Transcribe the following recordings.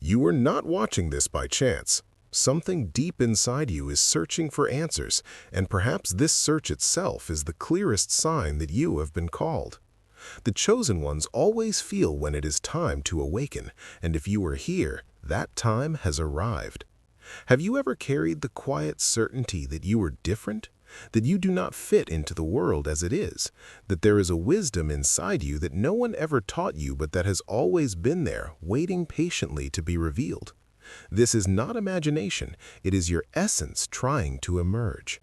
You are not watching this by chance. Something deep inside you is searching for answers, and perhaps this search itself is the clearest sign that you have been called. The chosen ones always feel when it is time to awaken, and if you are here, that time has arrived. Have you ever carried the quiet certainty that you are different? That you do not fit into the world as it is? That there is a wisdom inside you that no one ever taught you but that has always been there, waiting patiently to be revealed? This is not imagination, it is your essence trying to emerge.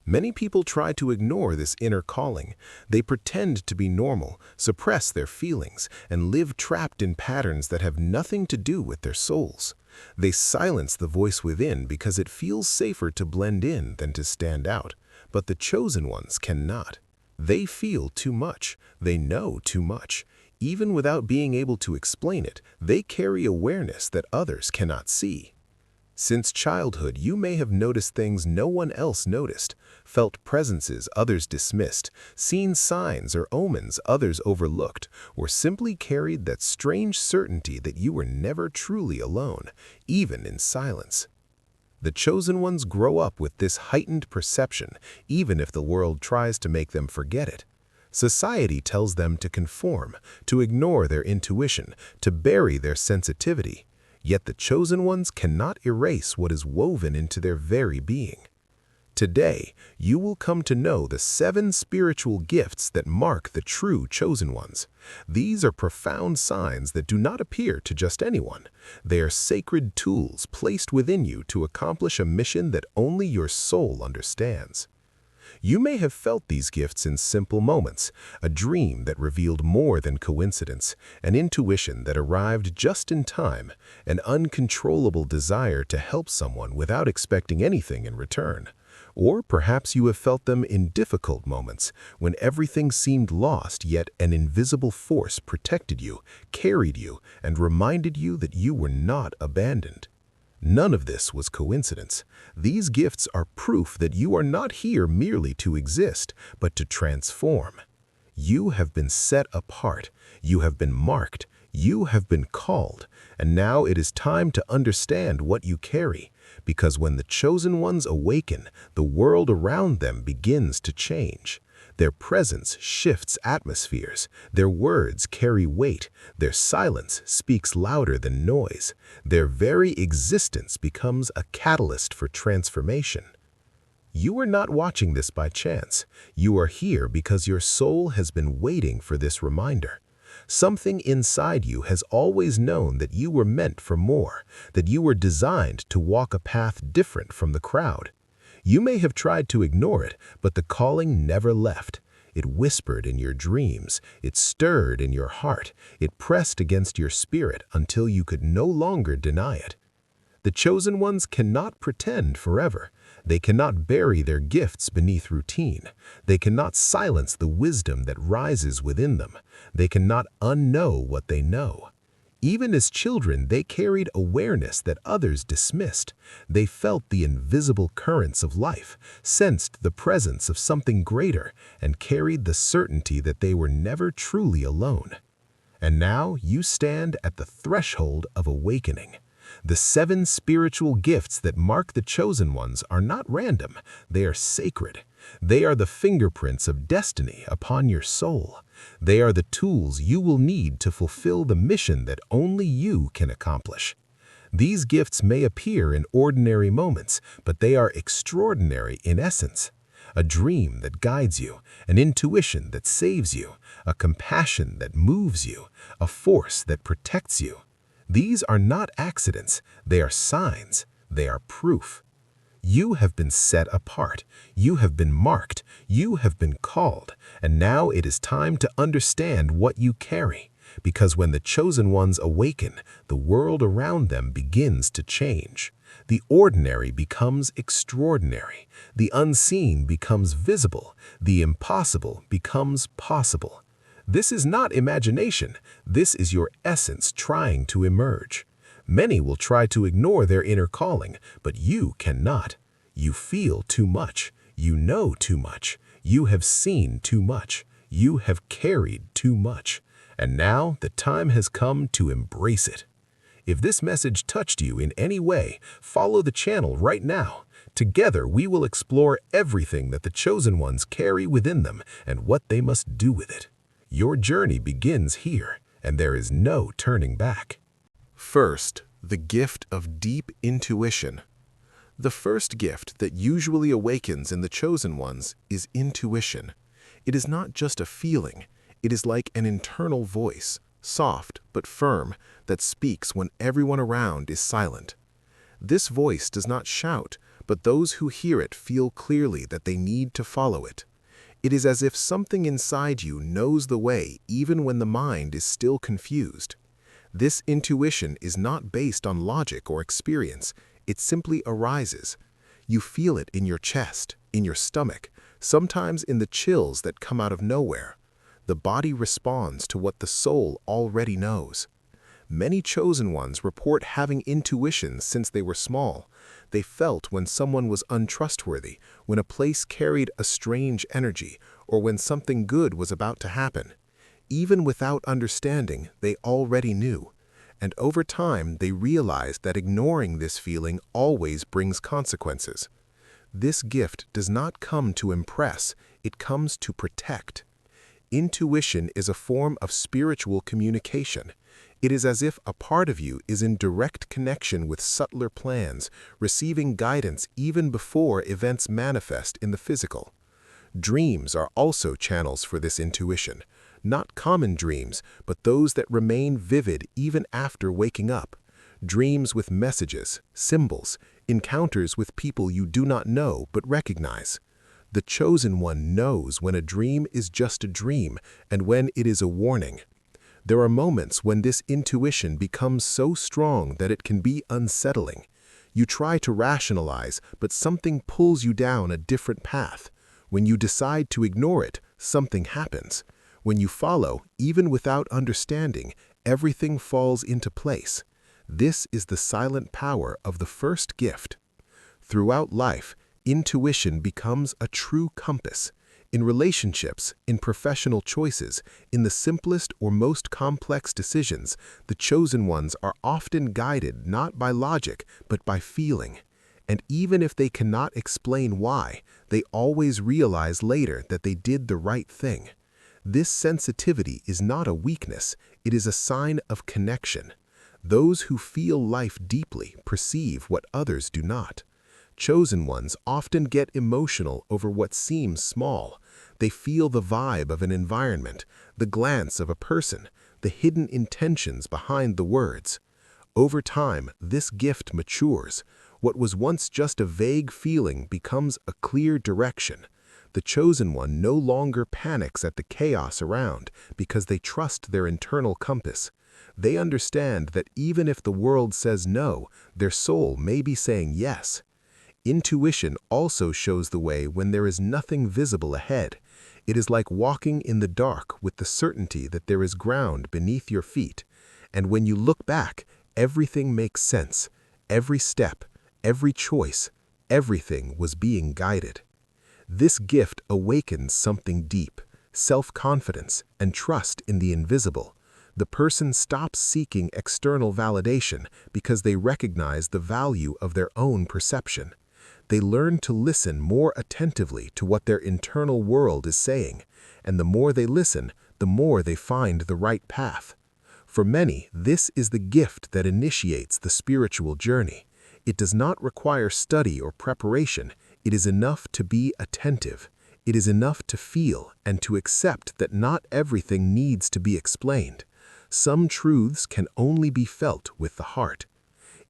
Many people try to ignore this inner calling. They pretend to be normal, suppress their feelings, and live trapped in patterns that have nothing to do with their souls. They silence the voice within because it feels safer to blend in than to stand out. But the chosen ones cannot. They feel too much. They know too much. Even without being able to explain it, they carry awareness that others cannot see. Since childhood, you may have noticed things no one else noticed, felt presences others dismissed, seen signs or omens others overlooked, or simply carried that strange certainty that you were never truly alone, even in silence. The chosen ones grow up with this heightened perception, even if the world tries to make them forget it. Society tells them to conform, to ignore their intuition, to bury their sensitivity. Yet the chosen ones cannot erase what is woven into their very being. Today, you will come to know the 7 spiritual gifts that mark the true chosen ones. These are profound signs that do not appear to just anyone. They are sacred tools placed within you to accomplish a mission that only your soul understands. You may have felt these gifts in simple moments, a dream that revealed more than coincidence, an intuition that arrived just in time, an uncontrollable desire to help someone without expecting anything in return. Or perhaps you have felt them in difficult moments, when everything seemed lost yet an invisible force protected you, carried you, and reminded you that you were not abandoned. None of this was coincidence. These gifts are proof that you are not here merely to exist, but to transform. You have been set apart, you have been marked, you have been called, and now it is time to understand what you carry, because when the chosen ones awaken, the world around them begins to change. Their presence shifts atmospheres, their words carry weight, their silence speaks louder than noise, their very existence becomes a catalyst for transformation. You are not watching this by chance. You are here because your soul has been waiting for this reminder. Something inside you has always known that you were meant for more, that you were designed to walk a path different from the crowd. You may have tried to ignore it, but the calling never left. It whispered in your dreams, it stirred in your heart, it pressed against your spirit until you could no longer deny it. The chosen ones cannot pretend forever. They cannot bury their gifts beneath routine. They cannot silence the wisdom that rises within them. They cannot unknow what they know. Even as children, they carried awareness that others dismissed. They felt the invisible currents of life, sensed the presence of something greater, and carried the certainty that they were never truly alone. And now you stand at the threshold of awakening. The 7 spiritual gifts that mark the chosen ones are not random, they are sacred. They are the fingerprints of destiny upon your soul. They are the tools you will need to fulfill the mission that only you can accomplish. These gifts may appear in ordinary moments, but they are extraordinary in essence. A dream that guides you, an intuition that saves you, a compassion that moves you, a force that protects you. These are not accidents, they are signs, they are proof. You have been set apart, you have been marked, you have been called, and now it is time to understand what you carry, because when the chosen ones awaken, the world around them begins to change. The ordinary becomes extraordinary, the unseen becomes visible, the impossible becomes possible. This is not imagination, this is your essence trying to emerge. Many will try to ignore their inner calling, but you cannot. You feel too much, you know too much, you have seen too much, you have carried too much, and now the time has come to embrace it. If this message touched you in any way, follow the channel right now. Together, we will explore everything that the chosen ones carry within them and what they must do with it. Your journey begins here, and there is no turning back. First, the gift of deep intuition. The first gift that usually awakens in the chosen ones is intuition. It is not just a feeling, it is like an internal voice, soft but firm, that speaks when everyone around is silent. This voice does not shout, but those who hear it feel clearly that they need to follow it. It is as if something inside you knows the way even when the mind is still confused. This intuition is not based on logic or experience, it simply arises. You feel it in your chest, in your stomach, sometimes in the chills that come out of nowhere. The body responds to what the soul already knows. Many chosen ones report having intuitions since they were small. They felt when someone was untrustworthy, when a place carried a strange energy, or when something good was about to happen. Even without understanding, they already knew. And over time, they realized that ignoring this feeling always brings consequences. This gift does not come to impress, it comes to protect. Intuition is a form of spiritual communication. It is as if a part of you is in direct connection with subtler plans, receiving guidance even before events manifest in the physical. Dreams are also channels for this intuition. Not common dreams, but those that remain vivid even after waking up. Dreams with messages, symbols, encounters with people you do not know but recognize. The chosen one knows when a dream is just a dream and when it is a warning. There are moments when this intuition becomes so strong that it can be unsettling. You try to rationalize, but something pulls you down a different path. When you decide to ignore it, something happens. When you follow, even without understanding, everything falls into place. This is the silent power of the first gift. Throughout life, intuition becomes a true compass. In relationships, in professional choices, in the simplest or most complex decisions, the chosen ones are often guided not by logic, but by feeling. And even if they cannot explain why, they always realize later that they did the right thing. This sensitivity is not a weakness, it is a sign of connection. Those who feel life deeply perceive what others do not. Chosen ones often get emotional over what seems small. They feel the vibe of an environment, the glance of a person, the hidden intentions behind the words. Over time, this gift matures. What was once just a vague feeling becomes a clear direction. The chosen one no longer panics at the chaos around because they trust their internal compass. They understand that even if the world says no, their soul may be saying yes. Intuition also shows the way when there is nothing visible ahead. It is like walking in the dark with the certainty that there is ground beneath your feet. And when you look back, everything makes sense. Every step, every choice, everything was being guided. This gift awakens something deep, self-confidence and trust in the invisible. The person stops seeking external validation because they recognize the value of their own perception. They learn to listen more attentively to what their internal world is saying, and the more they listen, the more they find the right path. For many, this is the gift that initiates the spiritual journey. It does not require study or preparation. It is enough to be attentive. It is enough to feel and to accept that not everything needs to be explained. Some truths can only be felt with the heart.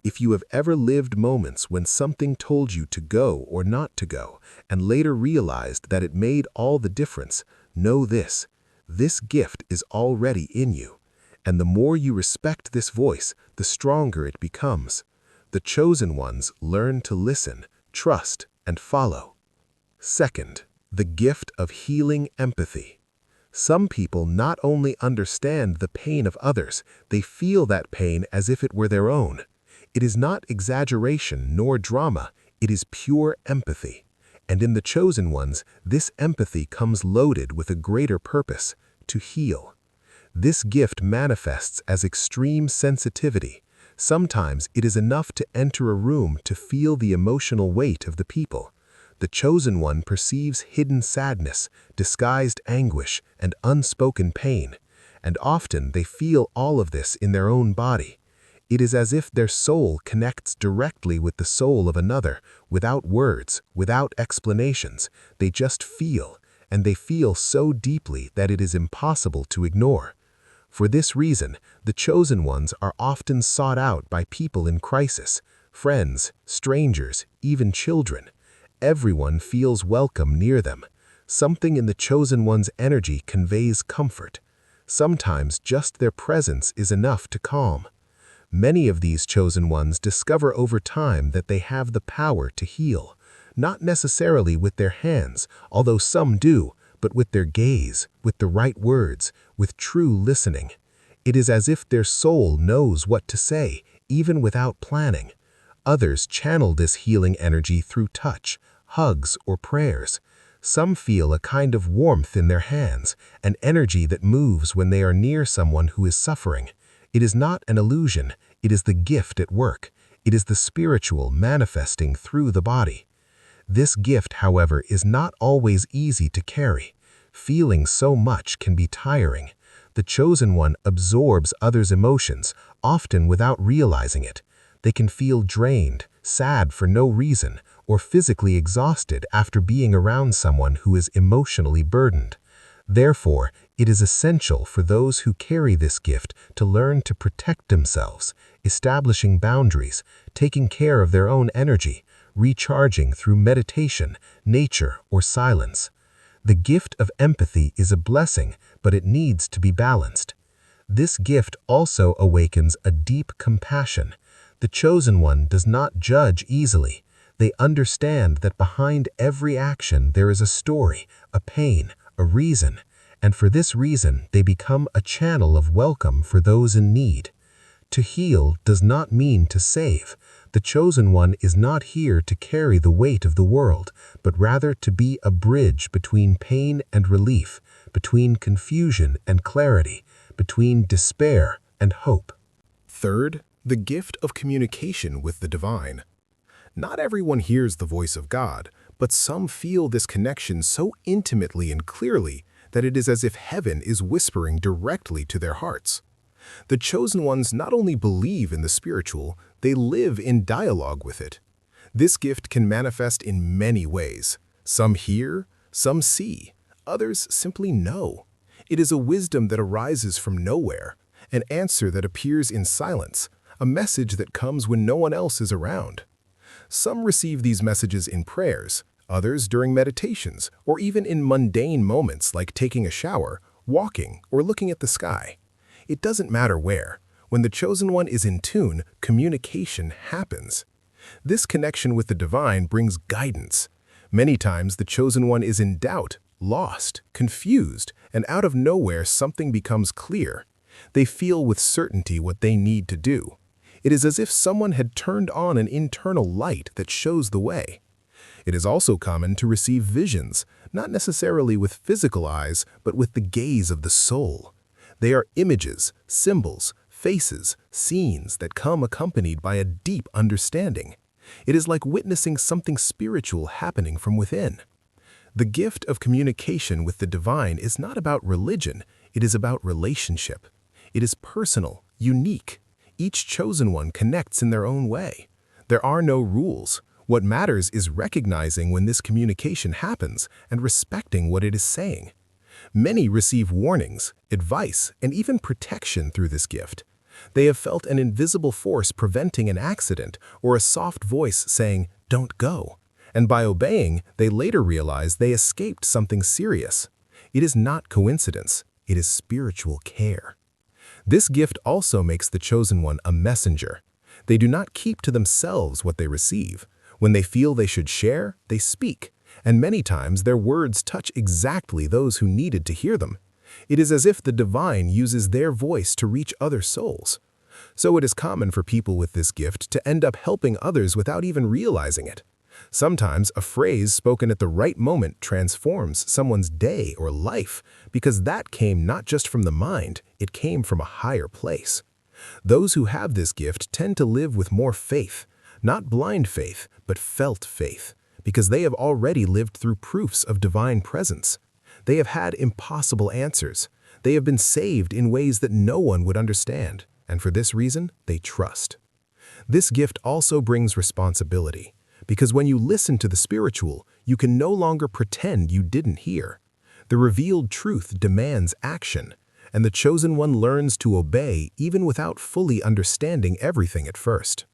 If you have ever lived moments when something told you to go or not to go, and later realized that it made all the difference, know this: this gift is already in you. And the more you respect this voice, the stronger it becomes. The chosen ones learn to listen, trust, and follow. Second, the gift of healing empathy. Some people not only understand the pain of others, they feel that pain as if it were their own. It is not exaggeration nor drama, it is pure empathy. And in the chosen ones, this empathy comes loaded with a greater purpose: to heal. This gift manifests as extreme sensitivity. Sometimes it is enough to enter a room to feel the emotional weight of the people. The chosen one perceives hidden sadness, disguised anguish, and unspoken pain, and often they feel all of this in their own body. It is as if their soul connects directly with the soul of another, without words, without explanations. They just feel, and they feel so deeply that it is impossible to ignore. For this reason, the chosen ones are often sought out by people in crisis, friends, strangers, even children. Everyone feels welcome near them. Something in the chosen one's energy conveys comfort. Sometimes just their presence is enough to calm. Many of these chosen ones discover over time that they have the power to heal, not necessarily with their hands, although some do, but with their gaze, with the right words, with true listening. It is as if their soul knows what to say, even without planning. Others channel this healing energy through touch, hugs, or prayers. Some feel a kind of warmth in their hands, an energy that moves when they are near someone who is suffering. It is not an illusion, it is the gift at work. It is the spiritual manifesting through the body. This gift, however, is not always easy to carry. Feeling so much can be tiring. The chosen one absorbs others' emotions, often without realizing it. They can feel drained, sad for no reason, or physically exhausted after being around someone who is emotionally burdened. Therefore, it is essential for those who carry this gift to learn to protect themselves, establishing boundaries, taking care of their own energy, recharging through meditation, nature, or silence. The gift of empathy is a blessing, but it needs to be balanced. This gift also awakens a deep compassion. The chosen one does not judge easily. They understand that behind every action there is a story, a pain, a reason, and for this reason they become a channel of welcome for those in need. To heal does not mean to save. The chosen one is not here to carry the weight of the world, but rather to be a bridge between pain and relief, between confusion and clarity, between despair and hope. Third, the gift of communication with the divine. Not everyone hears the voice of God, but some feel this connection so intimately and clearly that it is as if heaven is whispering directly to their hearts. The chosen ones not only believe in the spiritual, they live in dialogue with it. This gift can manifest in many ways. Some hear, some see, others simply know. It is a wisdom that arises from nowhere, an answer that appears in silence, a message that comes when no one else is around. Some receive these messages in prayers, others during meditations, or even in mundane moments like taking a shower, walking, or looking at the sky. It doesn't matter where. When the chosen one is in tune, communication happens. This connection with the divine brings guidance. Many times the chosen one is in doubt, lost, confused, and out of nowhere something becomes clear. They feel with certainty what they need to do. It is as if someone had turned on an internal light that shows the way. It is also common to receive visions, not necessarily with physical eyes, but with the gaze of the soul. They are images, symbols, faces, scenes that come accompanied by a deep understanding. It is like witnessing something spiritual happening from within. The gift of communication with the divine is not about religion, it is about relationship. It is personal, unique. Each chosen one connects in their own way. There are no rules. What matters is recognizing when this communication happens and respecting what it is saying. Many receive warnings, advice, and even protection through this gift. They have felt an invisible force preventing an accident or a soft voice saying, "Don't go." And by obeying, they later realize they escaped something serious. It is not coincidence, it is spiritual care. This gift also makes the chosen one a messenger. They do not keep to themselves what they receive. When they feel they should share, they speak, and many times their words touch exactly those who needed to hear them. It is as if the divine uses their voice to reach other souls. So it is common for people with this gift to end up helping others without even realizing it. Sometimes a phrase spoken at the right moment transforms someone's day or life because that came not just from the mind, it came from a higher place. Those who have this gift tend to live with more faith, not blind faith, but felt faith, because they have already lived through proofs of divine presence. They have had impossible answers. They have been saved in ways that no one would understand, and for this reason, they trust. This gift also brings responsibility, because when you listen to the spiritual, you can no longer pretend you didn't hear. The revealed truth demands action, and the chosen one learns to obey even without fully understanding everything at first.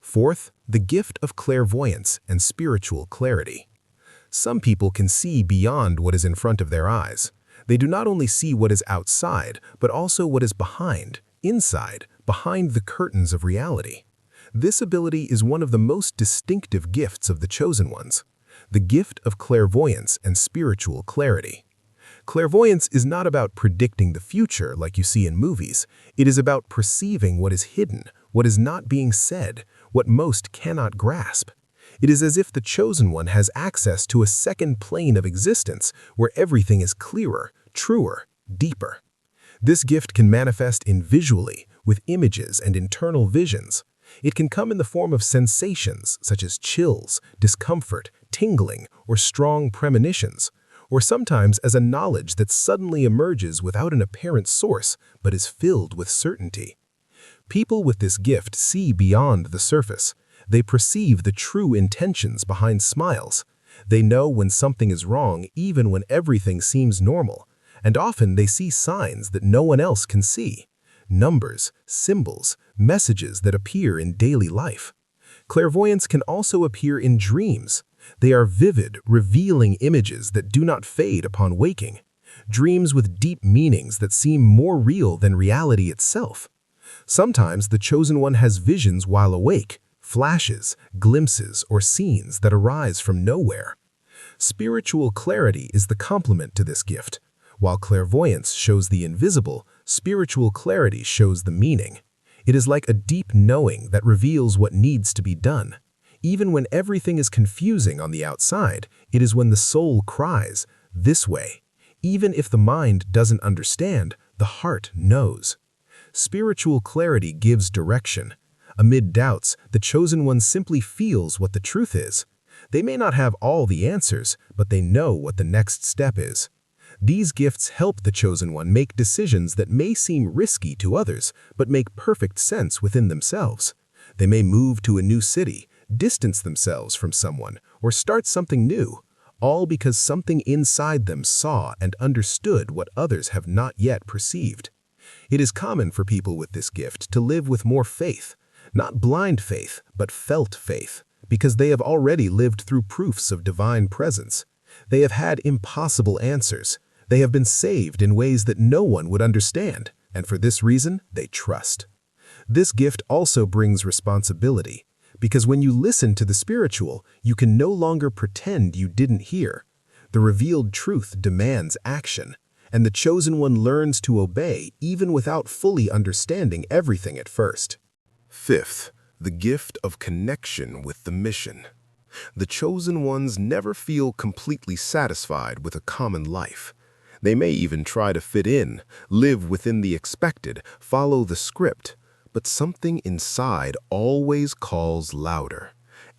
Fourth, the gift of clairvoyance and spiritual clarity. Some people can see beyond what is in front of their eyes. They do not only see what is outside, but also what is behind, inside, behind the curtains of reality. This ability is one of the most distinctive gifts of the chosen ones, the gift of clairvoyance and spiritual clarity. Clairvoyance is not about predicting the future like you see in movies. It is about perceiving what is hidden, what is not being said, what most cannot grasp. It is as if the chosen one has access to a second plane of existence where everything is clearer, truer, deeper. This gift can manifest visually, with images and internal visions. It can come in the form of sensations such as chills, discomfort, tingling, or strong premonitions, or sometimes as a knowledge that suddenly emerges without an apparent source but is filled with certainty. People with this gift see beyond the surface. They perceive the true intentions behind smiles. They know when something is wrong even when everything seems normal, and often they see signs that no one else can see. Numbers, symbols, messages that appear in daily life. Clairvoyance can also appear in dreams. They are vivid, revealing images that do not fade upon waking. Dreams with deep meanings that seem more real than reality itself. Sometimes the chosen one has visions while awake, flashes, glimpses, or scenes that arise from nowhere. Spiritual clarity is the complement to this gift. While clairvoyance shows the invisible, spiritual clarity shows the meaning. It is like a deep knowing that reveals what needs to be done. Even when everything is confusing on the outside, it is when the soul cries, "This way." Even if the mind doesn't understand, the heart knows. Spiritual clarity gives direction. Amid doubts, the chosen one simply feels what the truth is. They may not have all the answers, but they know what the next step is. These gifts help the chosen one make decisions that may seem risky to others, but make perfect sense within themselves. They may move to a new city, distance themselves from someone, or start something new, all because something inside them saw and understood what others have not yet perceived. It is common for people with this gift to live with more faith, not blind faith, but felt faith, because they have already lived through proofs of divine presence. They have had impossible answers. They have been saved in ways that no one would understand, and for this reason, they trust. This gift also brings responsibility, because when you listen to the spiritual, you can no longer pretend you didn't hear. The revealed truth demands action, and the chosen one learns to obey even without fully understanding everything at first. Fifth, the gift of connection with the mission. The chosen ones never feel completely satisfied with a common life. They may even try to fit in, live within the expected, follow the script, but something inside always calls louder,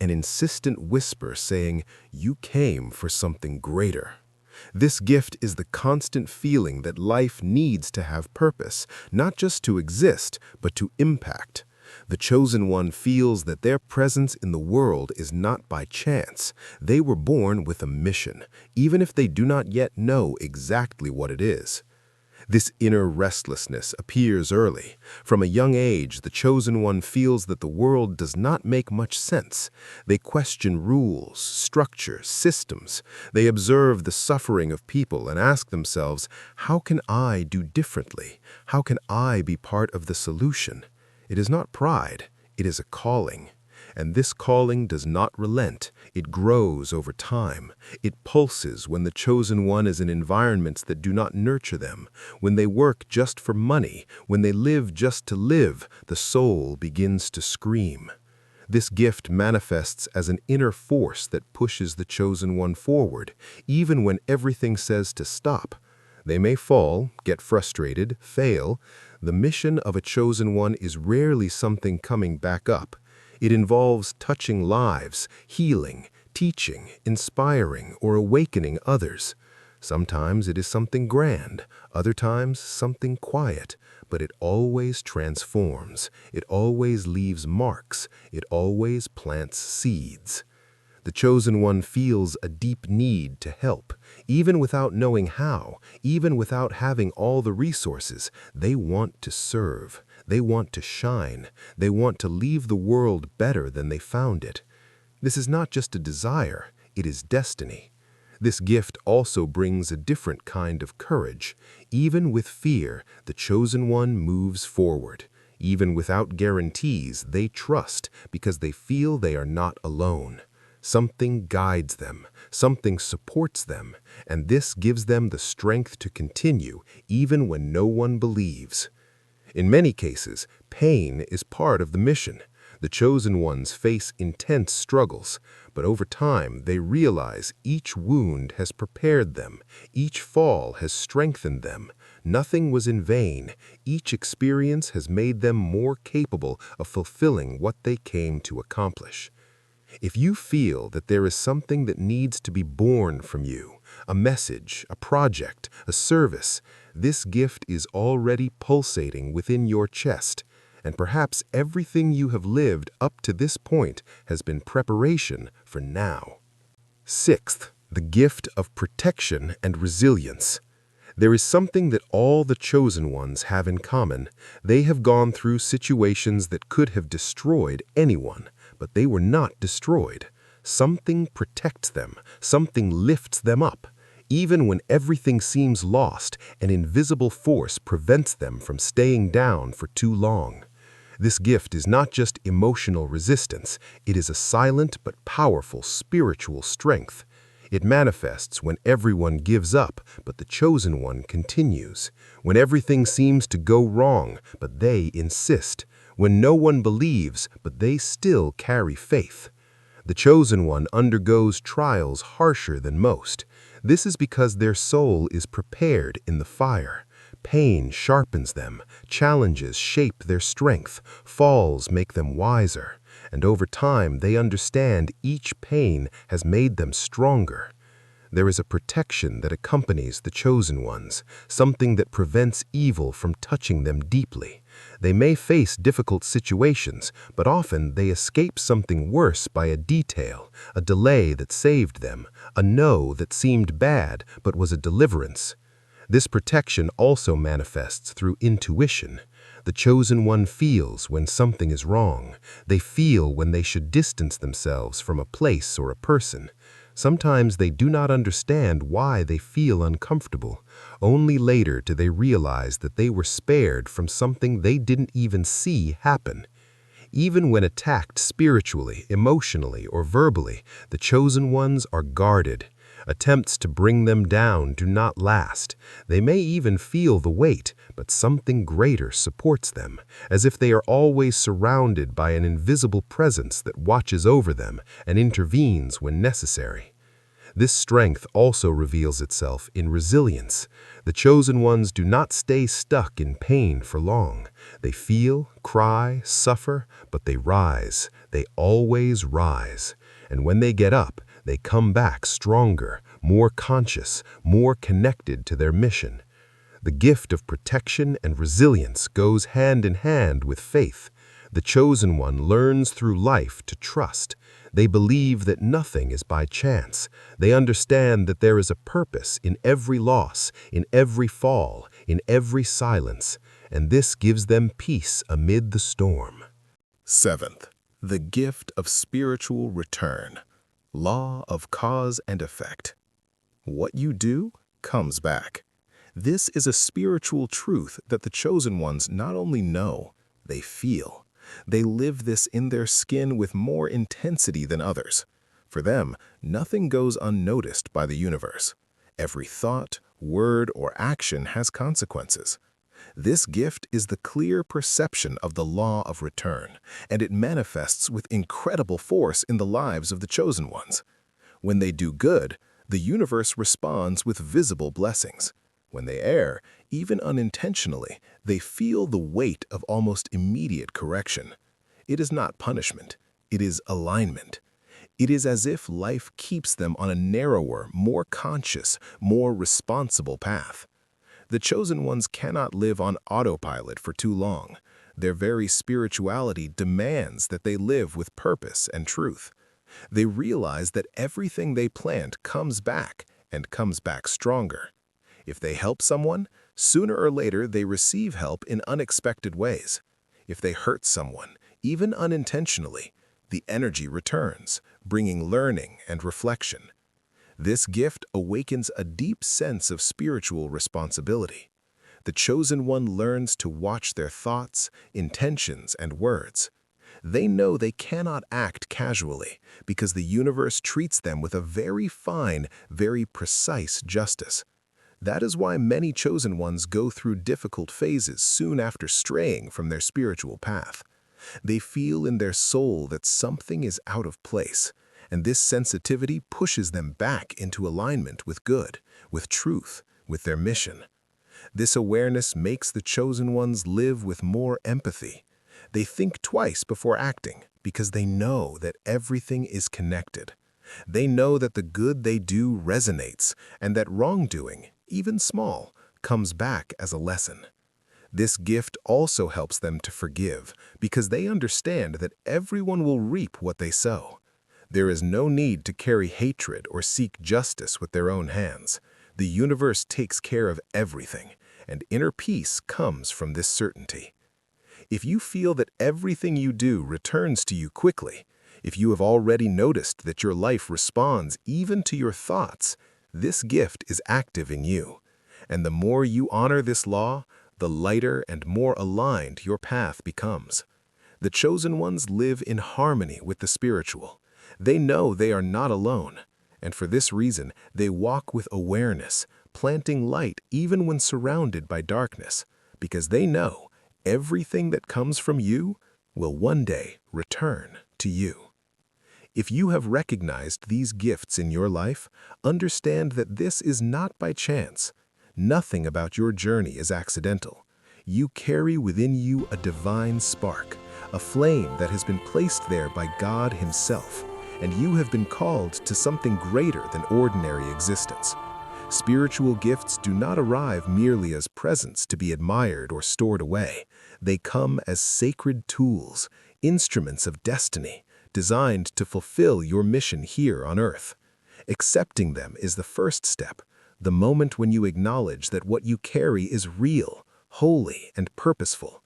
an insistent whisper saying, "You came for something greater." This gift is the constant feeling that life needs to have purpose, not just to exist, but to impact. The chosen one feels that their presence in the world is not by chance. They were born with a mission, even if they do not yet know exactly what it is. This inner restlessness appears early. From a young age, the chosen one feels that the world does not make much sense. They question rules, structures, systems. They observe the suffering of people and ask themselves, how can I do differently? How can I be part of the solution? It is not pride, it is a calling. And this calling does not relent. It grows over time. It pulses when the chosen one is in environments that do not nurture them. When they work just for money, when they live just to live, the soul begins to scream. This gift manifests as an inner force that pushes the chosen one forward, even when everything says to stop. They may fall, get frustrated, fail. The mission of a chosen one is rarely something coming back up. It involves touching lives, healing, teaching, inspiring, or awakening others. Sometimes it is something grand, other times something quiet, but it always transforms, it always leaves marks, it always plants seeds. The chosen one feels a deep need to help, even without knowing how, even without having all the resources. They want to serve, they want to shine, they want to leave the world better than they found it. This is not just a desire, it is destiny. This gift also brings a different kind of courage. Even with fear, the chosen one moves forward. Even without guarantees, they trust because they feel they are not alone. Something guides them, something supports them, and this gives them the strength to continue even when no one believes. In many cases, pain is part of the mission. The chosen ones face intense struggles, but over time they realize each wound has prepared them, each fall has strengthened them. Nothing was in vain. Each experience has made them more capable of fulfilling what they came to accomplish. If you feel that there is something that needs to be born from you, a message, a project, a service, this gift is already pulsating within your chest, and perhaps everything you have lived up to this point has been preparation for now. Sixth, the gift of protection and resilience. There is something that all the chosen ones have in common. They have gone through situations that could have destroyed anyone, but they were not destroyed. Something protects them, something lifts them up. Even when everything seems lost, an invisible force prevents them from staying down for too long. This gift is not just emotional resistance, it is a silent but powerful spiritual strength. It manifests when everyone gives up, but the chosen one continues. When everything seems to go wrong, but they insist. When no one believes, but they still carry faith. The chosen one undergoes trials harsher than most. This is because their soul is prepared in the fire. Pain sharpens them, challenges shape their strength, falls make them wiser, and over time they understand each pain has made them stronger. There is a protection that accompanies the chosen ones, something that prevents evil from touching them deeply. They may face difficult situations, but often they escape something worse by a detail, a delay that saved them, a no that seemed bad but was a deliverance. This protection also manifests through intuition. The chosen one feels when something is wrong. They feel when they should distance themselves from a place or a person. Sometimes they do not understand why they feel uncomfortable. Only later do they realize that they were spared from something they didn't even see happen. Even when attacked spiritually, emotionally, or verbally, the chosen ones are guarded. Attempts to bring them down do not last. They may even feel the weight, but something greater supports them, as if they are always surrounded by an invisible presence that watches over them and intervenes when necessary. This strength also reveals itself in resilience. The chosen ones do not stay stuck in pain for long. They feel, cry, suffer, but they rise. They always rise. And when they get up, they come back stronger, more conscious, more connected to their mission. The gift of protection and resilience goes hand in hand with faith. The chosen one learns through life to trust. They believe that nothing is by chance. They understand that there is a purpose in every loss, in every fall, in every silence, and this gives them peace amid the storm. Seventh, the gift of spiritual return. Law of cause and effect. What you do comes back. This is a spiritual truth that the chosen ones not only know, they feel. They live this in their skin with more intensity than others. For them, nothing goes unnoticed by the universe. Every thought, word, or action has consequences. This gift is the clear perception of the law of return, and it manifests with incredible force in the lives of the chosen ones. When they do good, the universe responds with visible blessings. When they err, even unintentionally, they feel the weight of almost immediate correction. It is not punishment. It is alignment. It is as if life keeps them on a narrower, more conscious, more responsible path. The chosen ones cannot live on autopilot for too long. Their very spirituality demands that they live with purpose and truth. They realize that everything they plant comes back, and comes back stronger. If they help someone, sooner or later they receive help in unexpected ways. If they hurt someone, even unintentionally, the energy returns, bringing learning and reflection. This gift awakens a deep sense of spiritual responsibility. The chosen one learns to watch their thoughts, intentions, and words. They know they cannot act casually because the universe treats them with a very fine, very precise justice. That is why many chosen ones go through difficult phases soon after straying from their spiritual path. They feel in their soul that something is out of place, and this sensitivity pushes them back into alignment with good, with truth, with their mission. This awareness makes the chosen ones live with more empathy. They think twice before acting because they know that everything is connected. They know that the good they do resonates and that wrongdoing, even small, comes back as a lesson. This gift also helps them to forgive because they understand that everyone will reap what they sow. There is no need to carry hatred or seek justice with their own hands. The universe takes care of everything, and inner peace comes from this certainty. If you feel that everything you do returns to you quickly, if you have already noticed that your life responds even to your thoughts, this gift is active in you. And the more you honor this law, the lighter and more aligned your path becomes. The chosen ones live in harmony with the spiritual. They know they are not alone, and for this reason, they walk with awareness, planting light even when surrounded by darkness, because they know everything that comes from you will one day return to you. If you have recognized these gifts in your life, understand that this is not by chance. Nothing about your journey is accidental. You carry within you a divine spark, a flame that has been placed there by God Himself, and you have been called to something greater than ordinary existence. Spiritual gifts do not arrive merely as presents to be admired or stored away. They come as sacred tools, instruments of destiny, designed to fulfill your mission here on earth. Accepting them is the first step, the moment when you acknowledge that what you carry is real, holy, and purposeful.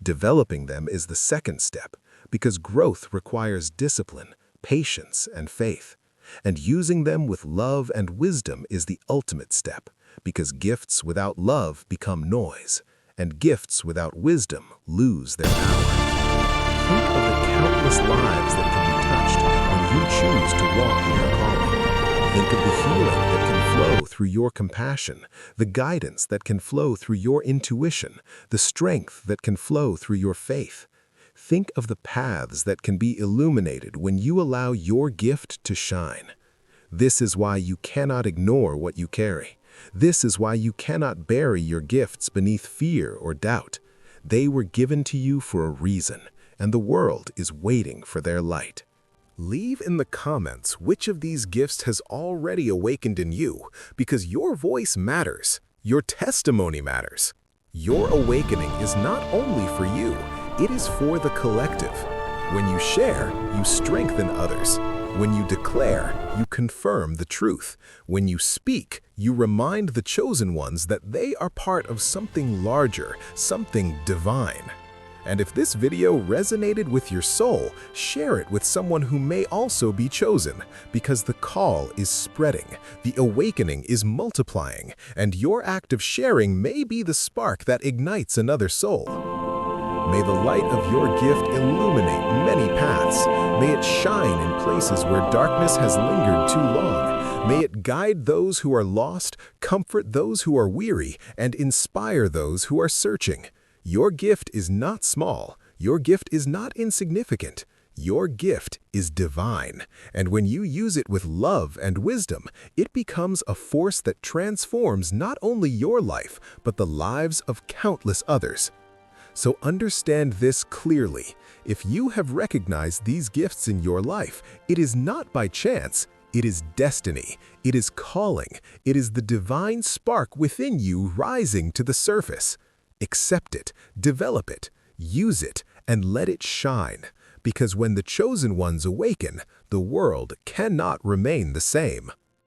Developing them is the second step, because growth requires discipline, patience, and faith. And using them with love and wisdom is the ultimate step, because gifts without love become noise, and gifts without wisdom lose their power. Think of the countless lives that can be touched when you choose to walk in your calling. Think of the healing that can flow through your compassion, the guidance that can flow through your intuition, the strength that can flow through your faith. Think of the paths that can be illuminated when you allow your gift to shine. This is why you cannot ignore what you carry. This is why you cannot bury your gifts beneath fear or doubt. They were given to you for a reason, and the world is waiting for their light. Leave in the comments which of these gifts has already awakened in you, because your voice matters. Your testimony matters. Your awakening is not only for you, it is for the collective. When you share, you strengthen others. When you declare, you confirm the truth. When you speak, you remind the chosen ones that they are part of something larger, something divine. And if this video resonated with your soul, share it with someone who may also be chosen, because the call is spreading, the awakening is multiplying, and your act of sharing may be the spark that ignites another soul. May the light of your gift illuminate many paths. May it shine in places where darkness has lingered too long. May it guide those who are lost, comfort those who are weary, and inspire those who are searching. Your gift is not small. Your gift is not insignificant. Your gift is divine, and when you use it with love and wisdom, it becomes a force that transforms not only your life, but the lives of countless others. So understand this clearly. If you have recognized these gifts in your life, it is not by chance. It is destiny. It is calling. It is the divine spark within you rising to the surface. Accept it, develop it, use it, and let it shine. Because when the chosen ones awaken, the world cannot remain the same.